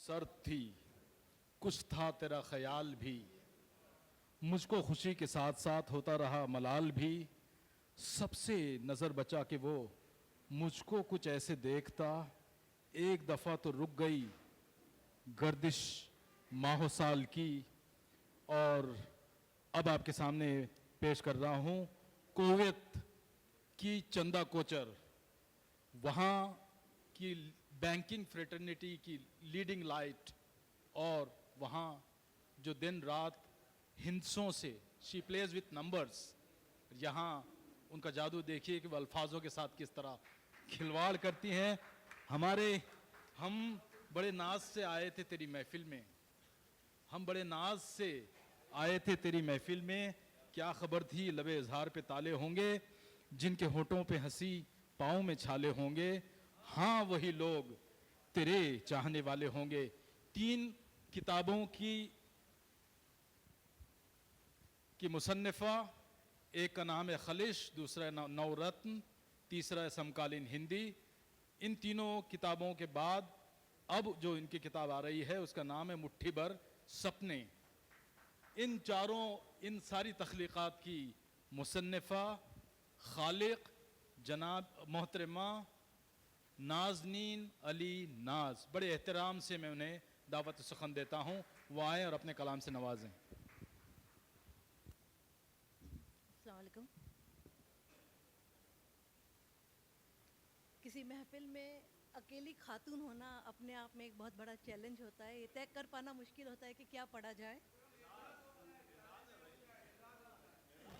سر تھی کچھ تھا تیرا خیال بھی، مجھ کو خوشی کے ساتھ ساتھ ہوتا رہا ملال بھی، سب سے نظر بچا کہ وہ مجھ کو کچھ ایسے دیکھتا، ایک دفعہ تو رک گئی گردش ماہ و سال کی۔ اور اب آپ کے سامنے پیش کر رہا ہوں کویت کی چندہ کوچر، وہاں کی بینکنگ فریٹرنیٹی کی لیڈنگ لائٹ، اور وہاں جو دن رات ہندسوں سے شی پلیز وتھ نمبرز، یہاں ان کا جادو دیکھیے کہ وہ الفاظوں کے ساتھ کس طرح کھلواڑ کرتی ہیں۔ ہم بڑے ناز سے آئے تھے تیری محفل میں، ہم بڑے ناز سے آئے تھے تیری محفل میں، کیا خبر تھی لب اظہار پہ تالے ہوں گے، جن کے ہونٹوں پہ ہنسی پاؤں میں چھالے ہوں گے، ہاں وہی لوگ تیرے چاہنے والے ہوں گے۔ 3 کتابوں کی مصنفہ، ایک کا نام ہے خلش، دوسرا ہے نو رتن، تیسرا ہے سمکالین ہندی۔ ان تینوں کتابوں کے بعد اب جو ان کی کتاب آ رہی ہے اس کا نام ہے مٹھی بھر سپنے۔ ان ساری تخلیقات کی مصنفہ خالق جناب محترمہ نازنین علی ناز، بڑے احترام سے میں انہیں دعوت سخن دیتا ہوں، وہ آئیں اور اپنے کلام سے نوازیں۔ السلام علیکم۔ کسی محفل میں اکیلی خاتون ہونا اپنے آپ میں ایک بہت بڑا چیلنج ہوتا ہے، یہ طے کر پانا مشکل ہوتا ہے کہ کیا پڑھا جائے۔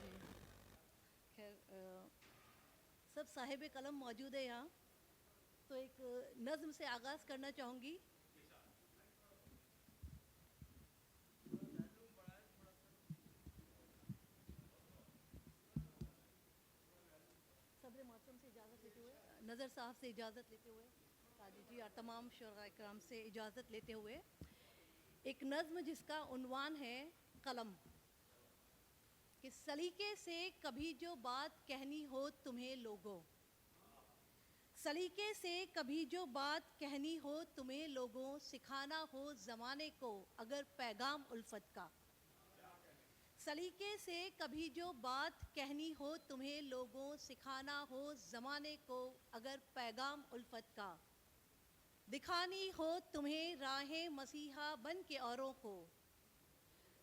جی خیر، سب صاحب قلم موجود ہے یہاں، تو ایک نظم سے آغاز کرنا چاہوں گی۔ صبر محترم سے اجازت لیتے ہوئے، نظر صاحب سے اجازت لیتے ہوئے، قاضی جی اور تمام شرکاء کرام سے اجازت لیتے ہوئے ایک نظم جس کا عنوان ہے قلم، کہ سلیقے سے کبھی جو بات کہنی ہو تمہیں لوگوں، سلیقے سے کبھی جو بات کہنی ہو تمہیں لوگوں، سکھانا ہو زمانے کو اگر پیغام الفت کا، سلیقے سے کبھی جو بات کہنی ہو تمہیں لوگوں، سکھانا ہو زمانے کو اگر پیغام الفت کا، دکھانی ہو تمہیں راہیں مسیحا بن کے اوروں کو،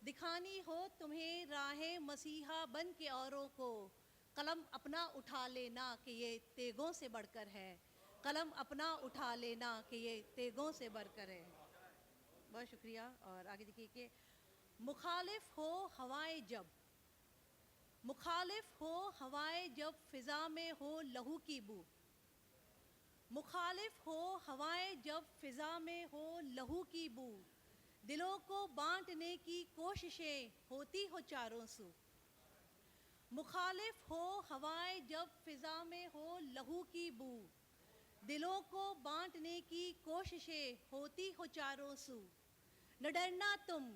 دکھانی ہو تمہیں راہیں مسیحا بن کے اوروں کو، قلم اپنا اٹھا لینا کہ یہ تیغوں سے بڑھ کر ہے، قلم اپنا اٹھا لینا کہ یہ تیغوں سے بڑھ کر ہے۔ بہت شکریہ۔ اور آگے دیکھیے کہ مخالف ہو ہوائیں جب، مخالف ہو ہوائیں جب فضا میں ہو لہو کی بو، مخالف ہو ہوائیں جب فضا میں ہو لہو کی بو، دلوں کو بانٹنے کی کوششیں ہوتی ہو چاروں سو، مخالف ہو ہوائیں جب فضا میں ہو لہو کی بو، دلوں کو بانٹنے کی کوششیں ہوتی ہو چاروں سو، نہ ڈرنا تم،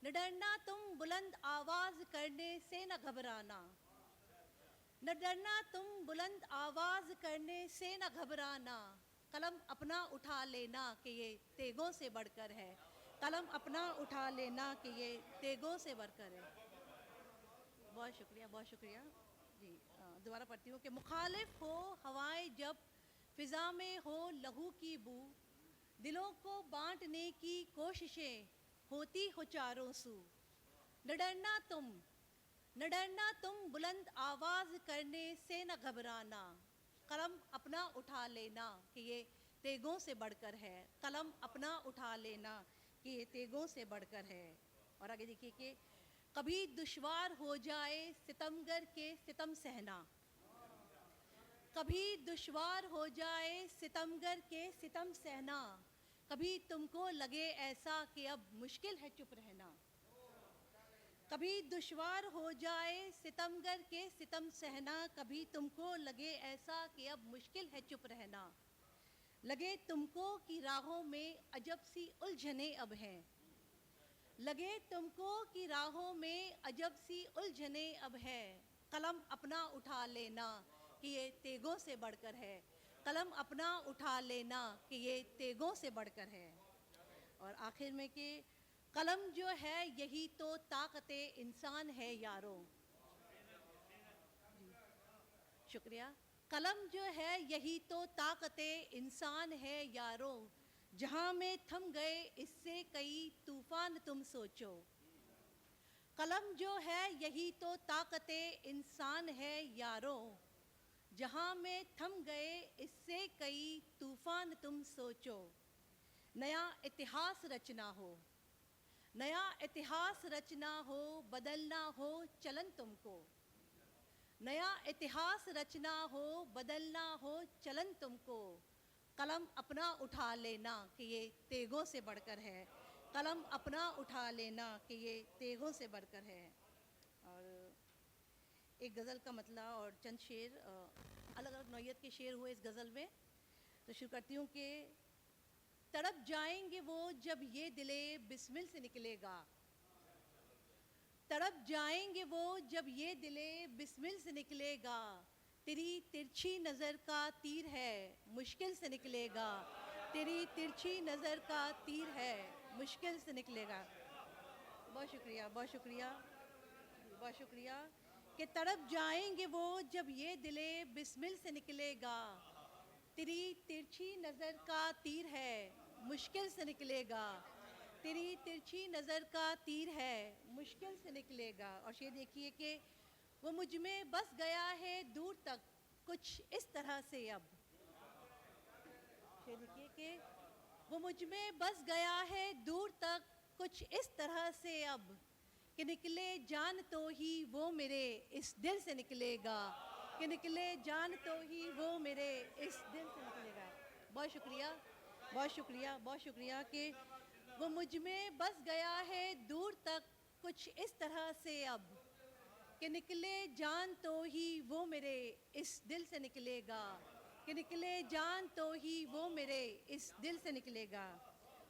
نہ ڈرنا تم بلند آواز کرنے سے نہ گھبرانا، نہ ڈرنا تم بلند آواز کرنے سے نہ گھبرانا، قلم اپنا اٹھا لینا کہ یہ تیغوں سے بڑھ کر ہے، قلم اپنا اٹھا لینا کہ یہ تیغوں سے بڑھ کر ہے۔ بہت شکریہ، بہت شکریہ۔ جی دوبارہ پڑھتی ہوں کہ مخالف ہو ہوائیں جب فضا میں ہو لہو کی بو، دلوں کو بانٹنے کی کوششیں ہوتی ہو چاروں سو، نہ ڈرنا تم، نہ ڈرنا تم بلند آواز کرنے سے نہ گھبرانا، قلم اپنا اٹھا لینا کہ یہ تیغوں سے بڑھ کر ہے، قلم اپنا اٹھا لینا کہ یہ تیغوں سے بڑھ کر ہے۔ اور آگے دیکھیے کہ کبھی دشوار ہو جائے ستمگر کے ستم سہنا، کبھی دشوار ہو جائے ستمگر کے ستم سہنا، کبھی تم کو لگے ایسا کہ اب مشکل ہے چپ رہنا، کبھی دشوار ہو جائے ستمگر کے ستم سہنا، کبھی تم کو لگے ایسا کہ اب مشکل ہے چپ رہنا، لگے تم کو کہ راہوں میں عجب سی الجھنیں اب ہیں، لگے تم کو کہ راہوں میں عجب سی الجھنیں اب ہے، قلم اپنا اٹھا لینا کہ یہ تیغوں سے بڑھ کر ہے، قلم اپنا اٹھا لینا کہ یہ تیغوں سے بڑھ کر ہے۔ آخر میں کہ قلم جو ہے یہی تو طاقت انسان ہے یارو. شکریہ. قلم جو ہے یہی تو طاقت انسان ہے یارو, جہاں میں تھم گئے اس سے کئی طوفان تم سوچو. قلم جو ہے یہی تو طاقت انسان ہے یارو, جہاں میں تھم گئے اس سے کئی طوفان تم سوچو. نیا اتہاس رچنا ہو, نیا اتہاس رچنا ہو, بدلنا ہو چلن تم کو. نیا اتہاس رچنا ہو, بدلنا ہو چلن تم کو. قلم اپنا اٹھا لینا کہ یہ تیغوں سے بڑھ کر ہے. قلم اپنا اٹھا لینا کہ یہ تیغوں سے بڑھ کر ہے. اور ایک غزل کا مطلع اور چند شعر, الگ الگ نوعیت کے شعر ہوئے اس غزل میں. تو شروع کرتی ہوں کہ تڑپ جائیں گے وہ جب یہ دل بسمل سے نکلے گا. تڑپ جائیں گے وہ جب یہ دل بسمل سے نکلے گا. تیری ترچھی نظر کا تیر ہے مشکل سے نکلے گا. تیری ترچھی نظر کا تیر ہے مشکل سے نکلے گا. بہت شکریہ, بہت شکریہ, بہت شکریہ. کہ تڑپ جائیں گے وہ جب یہ دل بسمل سے نکلے گا. تیری ترچھی نظر کا تیر ہے مشکل سے نکلے گا. تیری ترچھی نظر کا تیر ہے مشکل سے نکلے گا. اور یہ دیکھیے کہ وہ مجھ میں بس گیا ہے دور تک کچھ اس طرح سے اب. یہ دیکھیے کہ وہ مجھ میں بس گیا ہے دور تک کچھ اس طرح سے اب, کہ نکلے جان تو ہی وہ میرے اس دل سے نکلے گا. کہ نکلے جان تو ہی وہ میرے اس دل سے نکلے گا. بہت شکریہ, بہت شکریہ, بہت شکریہ. کہ وہ مجھ میں بس گیا ہے دور تک کچھ اس طرح سے اب, کہ نکلے جان تو ہی وہ میرے اس دل سے نکلے گا. کہ نکلے جان تو ہی وہ میرے اس دل سے نکلے گا.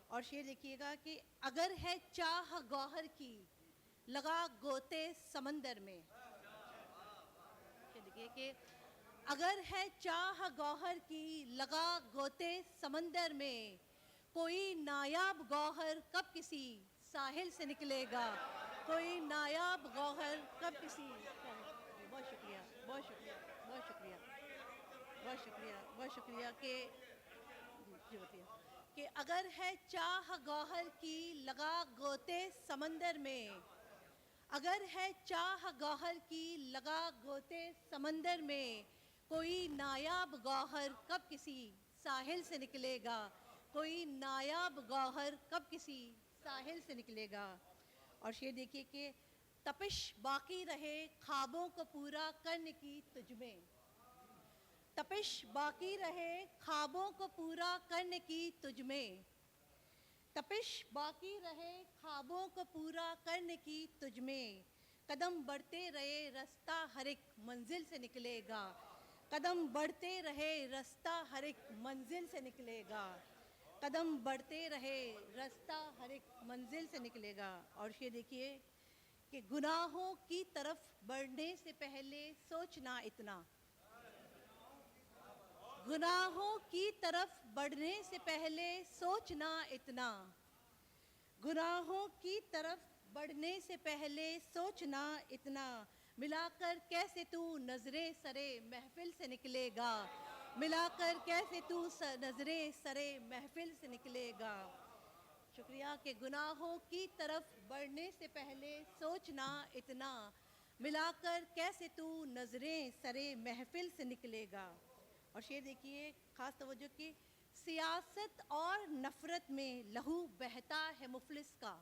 اور شعر دیکھیے گا کہ اگر ہے چاہ گوہر کی لگا گوتے سمندر میں. دیکھیے کہ اگر ہے چاہ گوہر کی لگا گوتے سمندر میں, کوئی نایاب گوہر کب کسی ساحل سے نکلے گا. کوئی نایاب گوہر کب کسی. بہت شکریہ, بہت شکریہ, بہت شکریہ, بہت شکریہ, بہت شکریہ. کہ اگر ہے چاہ گوہر کی لگا گوتے سمندر میں, اگر ہے چاہ گوہر کی لگا گوتے سمندر میں, کوئی نایاب گوہر کب کسی ساحل سے نکلے گا. کوئی نایاب گوہر کب کسی ساحل سے نکلے گا. اور شعر دیکھیے کہ تپش باقی رہے خوابوں کو پورا کرنے کی تجھ میں. تپش باقی رہے خوابوں کو پورا کرنے کی تجھ میں. تپش باقی رہے خوابوں کو پورا کرنے کی تجھ میں. قدم بڑھتے رہے رستہ ہر ایک منزل سے نکلے گا. قدم بڑھتے رہے رستہ ہر ایک منزل سے نکلے گا. قدم بڑھتے رہے رستہ ہر ایک منزل سے نکلے گا. اور یہ دیکھیے کہ گناہوں کی طرف بڑھنے سے پہلے سوچنا اتنا. گناہوں کی طرف بڑھنے سے پہلے سوچنا اتنا. گناہوں کی طرف بڑھنے سے پہلے سوچنا اتنا. ملا کر کیسے تو نظریں سرے محفل سے نکلے گا. ملا کر کیسے تو نظریں سرے محفل سے نکلے گا. شکریہ. کہ گناہوں کی طرف بڑھنے سے پہلے سوچنا اتنا. ملا کر کیسے تو نظریں سرے محفل سے نکلے گا. اور شعر دیکھیے خاص توجہ کی, سیاست اور نفرت میں لہو بہتا ہے مفلس کا.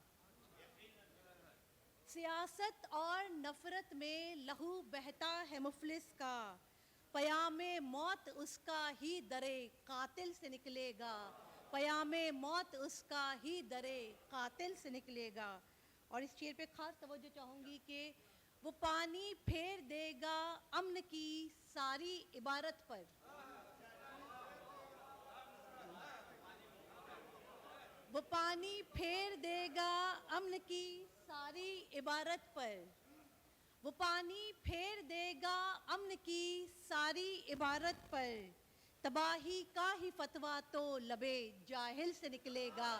سیاست اور نفرت میں لہو بہتا ہے مفلس کا. پیام موت اس کا ہی درے قاتل سے نکلے گا. پیام موت اس کا ہی درے قاتل سے نکلے گا. اور اس شعر پہ خاص توجہ چاہوں گی کہ وہ پانی پھیر دے گا امن کی ساری عبارت پر. وہ پانی پھیر دے گا امن کی ساری عبارت پر. وہ پانی پھیر دے گا امن کی ساری عبارت پر. تباہی کا ہی فتویٰ تو لبے جاہل سے نکلے گا.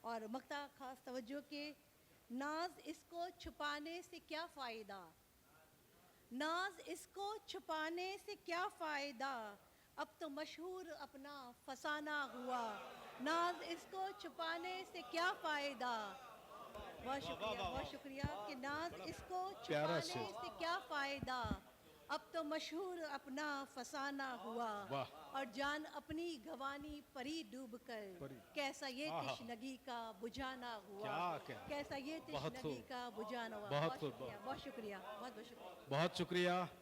اور مقطع خاص توجہ کے، ناز اس کو چھپانے سے کیا فائدہ، ناز اس کو چھپانے سے کیا فائدہ، اب تو مشہور اپنا فسانہ ہوا، ناز اس کو چھپانے سے کیا فائدہ۔ بہت شکریہ، بہت شکریہ کہ ناز اس کو پیارا چھپانے شعر۔ سے کیا فائدہ، اب تو مشہور اپنا فسانہ ہوا، واہ۔ اور جان اپنی گوانی پری ڈوب کر، پری۔ کیسا یہ آہا۔ تشنگی کا بجھانا ہوا، کیا کہہ، کیسا یہ بہت تشنگی خوب، کا بجھانا ہوا۔ بہت بہت خوب، شکریہ، بہت شکریہ، بہت بہت شکریہ۔ بہت شکریہ۔